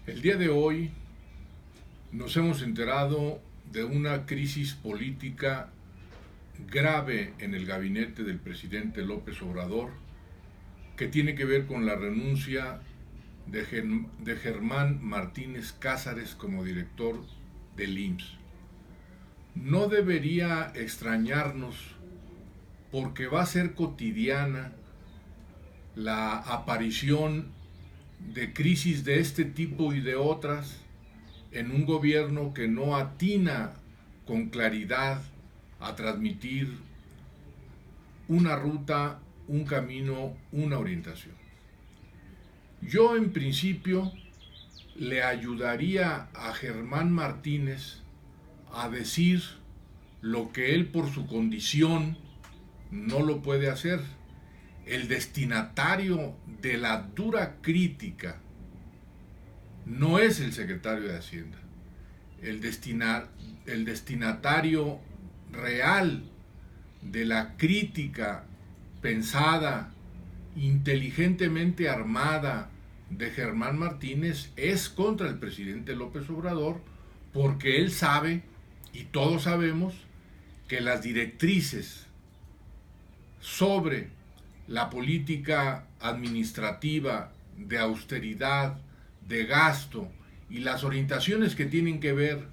El día de hoy nos hemos enterado de una crisis política grave en el gabinete del presidente López Obrador que tiene que ver con la renuncia de Germán Martínez Cázares como director del IMSS. No debería extrañarnos porque va a ser cotidiana la aparición de crisis de este tipo y de otras en un gobierno que no atina con claridad a transmitir una ruta, un camino, una orientación. Yo en principio le ayudaría a Germán Martínez a decir lo que él por su condición no lo puede hacer. El destinatario de la dura crítica no es el secretario de Hacienda. El destinatario real de la crítica pensada, inteligentemente armada de Germán Martínez es contra el presidente López Obrador, porque él sabe, y todos sabemos, que las directrices sobre la política administrativa de austeridad, de gasto y las orientaciones que tienen que ver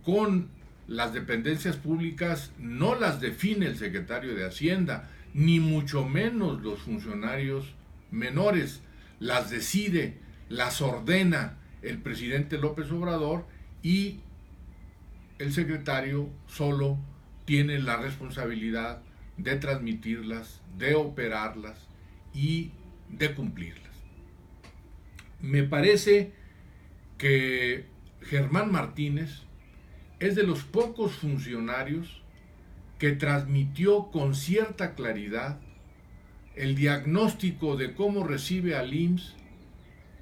con las dependencias públicas no las define el secretario de Hacienda, ni mucho menos los funcionarios menores. Las decide, las ordena el presidente López Obrador y el secretario solo tiene la responsabilidad de transmitirlas, de operarlas y de cumplirlas. Me parece que Germán Martínez es de los pocos funcionarios que transmitió con cierta claridad el diagnóstico de cómo recibe al IMSS,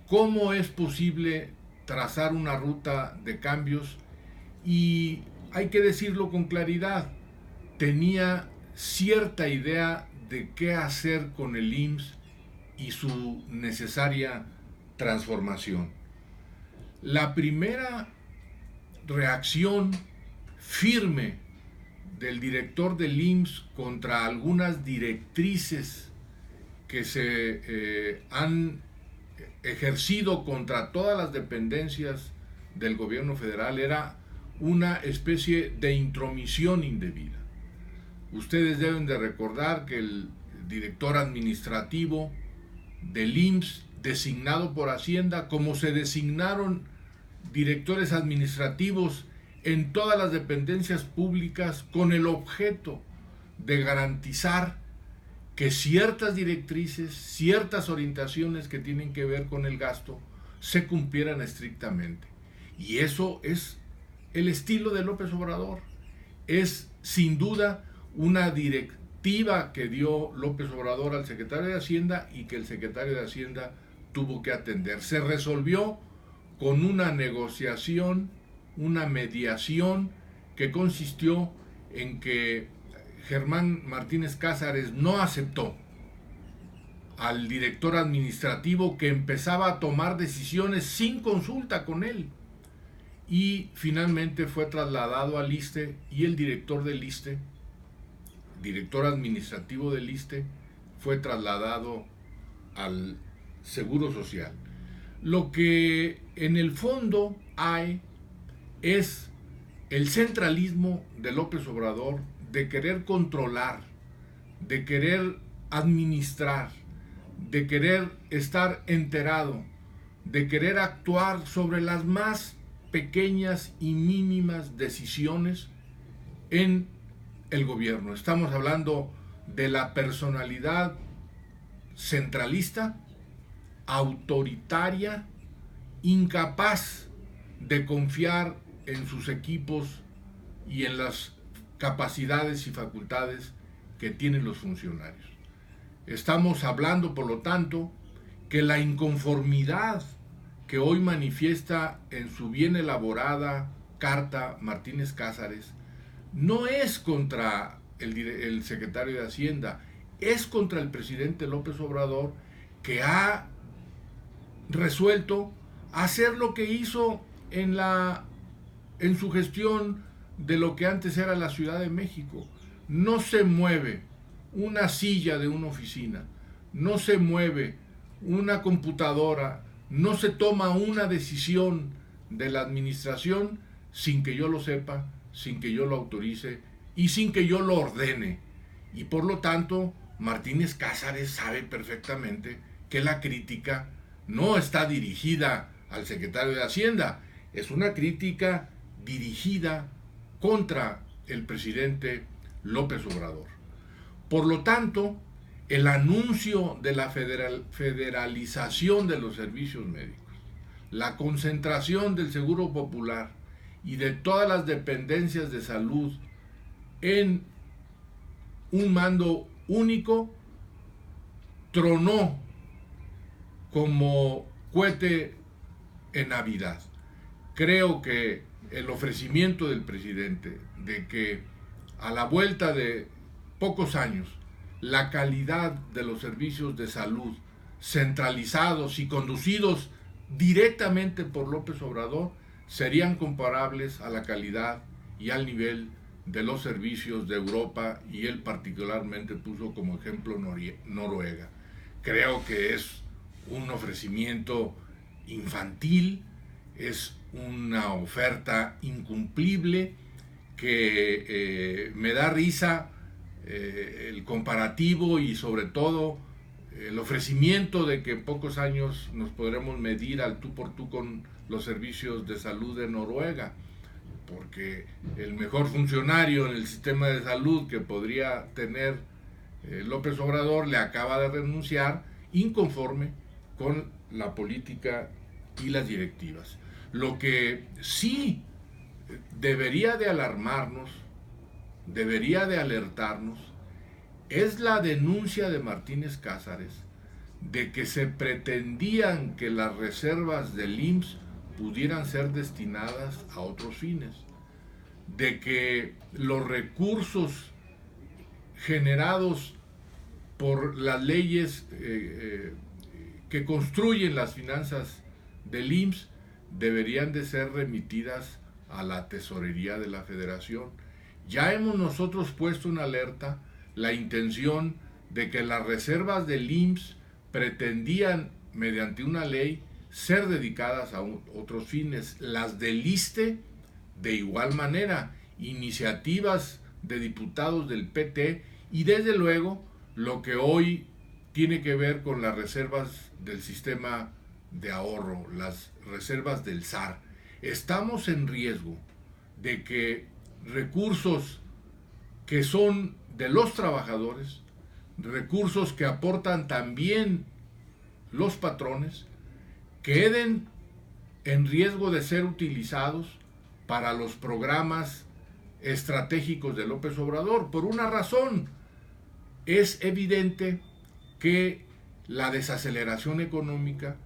cómo es posible trazar una ruta de cambios y, hay que decirlo con claridad, tenía cierta idea de qué hacer con el IMSS y su necesaria transformación. La primera reacción firme del director del IMSS contra algunas directrices que se han ejercido contra todas las dependencias del gobierno federal era una especie de intromisión indebida. Ustedes deben de recordar que el director administrativo del IMSS, designado por Hacienda, como se designaron directores administrativos en todas las dependencias públicas con el objeto de garantizar que ciertas directrices, ciertas orientaciones que tienen que ver con el gasto se cumplieran estrictamente. Y eso es el estilo de López Obrador. Es sin duda una directiva que dio López Obrador al secretario de Hacienda y que el secretario de Hacienda tuvo que atender. Se resolvió con una negociación, una mediación que consistió en que Germán Martínez Cázares no aceptó al director administrativo que empezaba a tomar decisiones sin consulta con él, y finalmente fue trasladado al ISSSTE y el director del ISSSTE, director administrativo del ISSSTE, fue trasladado al Seguro Social. Lo que en el fondo hay es el centralismo de López Obrador de querer controlar, de querer administrar, de querer estar enterado, de querer actuar sobre las más pequeñas y mínimas decisiones en el gobierno. Estamos hablando de la personalidad centralista, autoritaria, incapaz de confiar en sus equipos y en las capacidades y facultades que tienen los funcionarios. Estamos hablando, por lo tanto, que la inconformidad que hoy manifiesta en su bien elaborada carta Martínez Cázares no es contra el secretario de Hacienda, es contra el presidente López Obrador, que ha resuelto hacer lo que hizo en su gestión de lo que antes era la Ciudad de México. No se mueve una silla de una oficina, no se mueve una computadora, no se toma una decisión de la administración sin que yo lo sepa, sin que yo lo autorice y sin que yo lo ordene. Y por lo tanto, Martínez Cázares sabe perfectamente que la crítica no está dirigida al secretario de Hacienda, es una crítica dirigida contra el presidente López Obrador. Por lo tanto, el anuncio de la federalización de los servicios médicos, la concentración del Seguro Popular y de todas las dependencias de salud en un mando único, tronó como cohete en Navidad. Creo que el ofrecimiento del presidente de que a la vuelta de pocos años la calidad de los servicios de salud centralizados y conducidos directamente por López Obrador serían comparables a la calidad y al nivel de los servicios de Europa, y él particularmente puso como ejemplo Noruega. Creo que es un ofrecimiento infantil, es una oferta incumplible que me da risa el comparativo y sobre todo el ofrecimiento de que en pocos años nos podremos medir al tú por tú con los servicios de salud de Noruega, porque el mejor funcionario en el sistema de salud que podría tener López Obrador le acaba de renunciar inconforme con la política y las directivas. Lo que sí debería de alarmarnos, debería de alertarnos, es la denuncia de Martínez Cázares de que se pretendían que las reservas del IMSS pudieran ser destinadas a otros fines, de que los recursos generados por las leyes que construyen las finanzas del IMSS deberían de ser remitidas a la tesorería de la Federación. Ya hemos nosotros puesto en alerta la intención de que las reservas del IMSS pretendían, mediante una ley, ser dedicadas a otros fines. Las del ISSSTE, de igual manera, iniciativas de diputados del PT y desde luego lo que hoy tiene que ver con las reservas del sistema de ahorro, las reservas del SAR. Estamos en riesgo de que recursos que son de los trabajadores, recursos que aportan también los patrones, queden en riesgo de ser utilizados para los programas estratégicos de López Obrador. Por una razón, es evidente que la desaceleración económica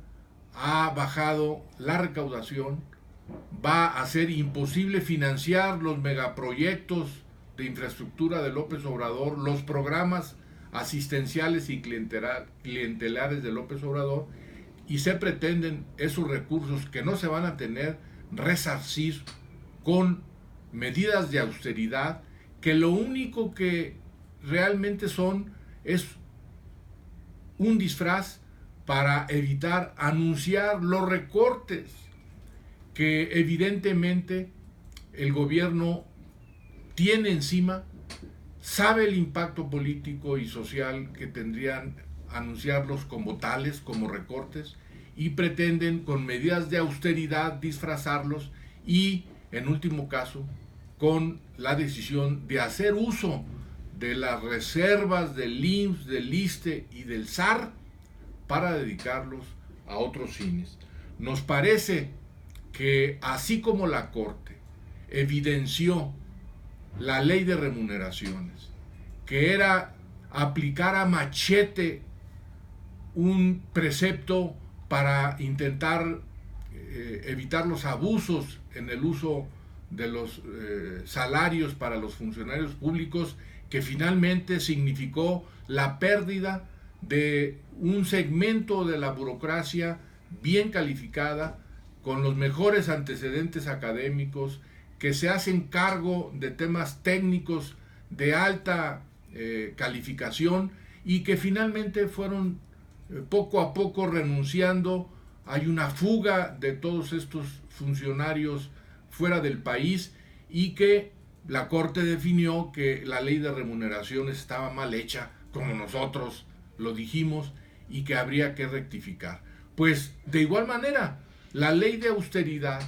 ha bajado la recaudación, va a ser imposible financiar los megaproyectos de infraestructura de López Obrador, los programas asistenciales y clientelares de López Obrador, y se pretenden esos recursos que no se van a tener resarcir con medidas de austeridad que lo único que realmente son es un disfraz para evitar anunciar los recortes que evidentemente el gobierno tiene encima, sabe el impacto político y social que tendrían anunciarlos como tales, como recortes, y pretenden con medidas de austeridad disfrazarlos y, en último caso, con la decisión de hacer uso de las reservas del IMSS, del ISSSTE y del SAR para dedicarlos a otros fines. Nos parece que así como la Corte evidenció la ley de remuneraciones, que era aplicar a machete un precepto para intentar evitar los abusos en el uso de los salarios para los funcionarios públicos, que finalmente significó la pérdida de un segmento de la burocracia bien calificada, con los mejores antecedentes académicos, que se hacen cargo de temas técnicos de alta calificación y que finalmente fueron poco a poco renunciando. Hay una fuga de todos estos funcionarios fuera del país y que la Corte definió que la ley de remuneraciones estaba mal hecha, como nosotros lo dijimos, y que habría que rectificar. Pues de igual manera, la ley de austeridad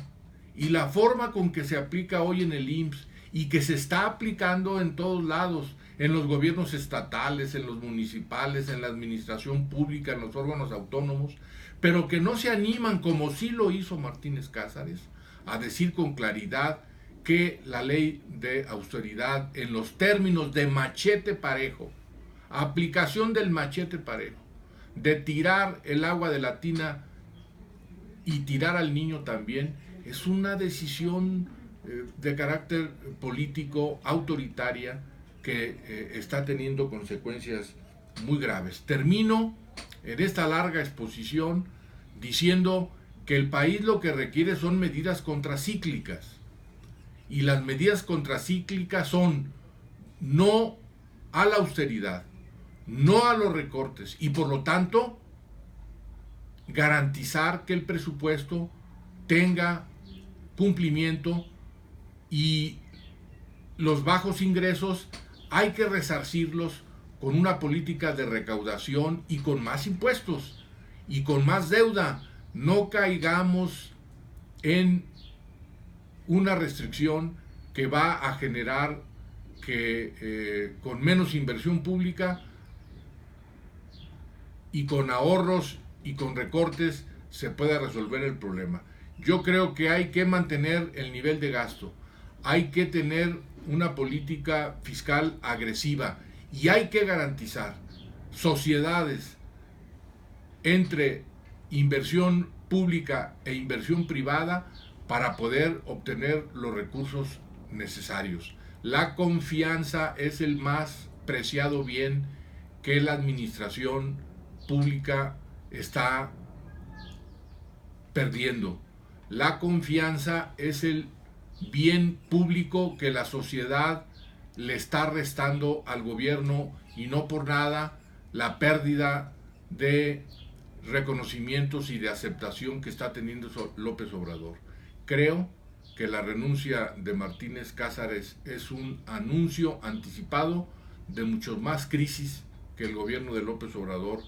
y la forma con que se aplica hoy en el IMSS y que se está aplicando en todos lados, en los gobiernos estatales, en los municipales, en la administración pública, en los órganos autónomos, pero que no se animan, como sí lo hizo Martínez Cázares, a decir con claridad que la ley de austeridad, en los términos de machete parejo, aplicación del machete parejo, de tirar el agua de la tina y tirar al niño también, es una decisión de carácter político autoritaria que está teniendo consecuencias muy graves. Termino en esta larga exposición diciendo que el país lo que requiere son medidas contracíclicas, y las medidas contracíclicas son no a la austeridad, no a los recortes, y por lo tanto garantizar que el presupuesto tenga cumplimiento, y los bajos ingresos hay que resarcirlos con una política de recaudación y con más impuestos y con más deuda. No caigamos en una restricción que va a generar que con menos inversión pública y con ahorros y con recortes se pueda resolver el problema. Yo creo que hay que mantener el nivel de gasto, hay que tener una política fiscal agresiva y hay que garantizar sociedades entre inversión pública e inversión privada para poder obtener los recursos necesarios. La confianza es el más preciado bien que la administración pública está perdiendo. La confianza es el bien público que la sociedad le está restando al gobierno, y no por nada la pérdida de reconocimientos y de aceptación que está teniendo López Obrador. Creo que la renuncia de Martínez Cázares es un anuncio anticipado de muchos más crisis que el gobierno de López Obrador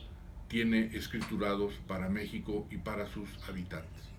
tiene escriturados para México y para sus habitantes.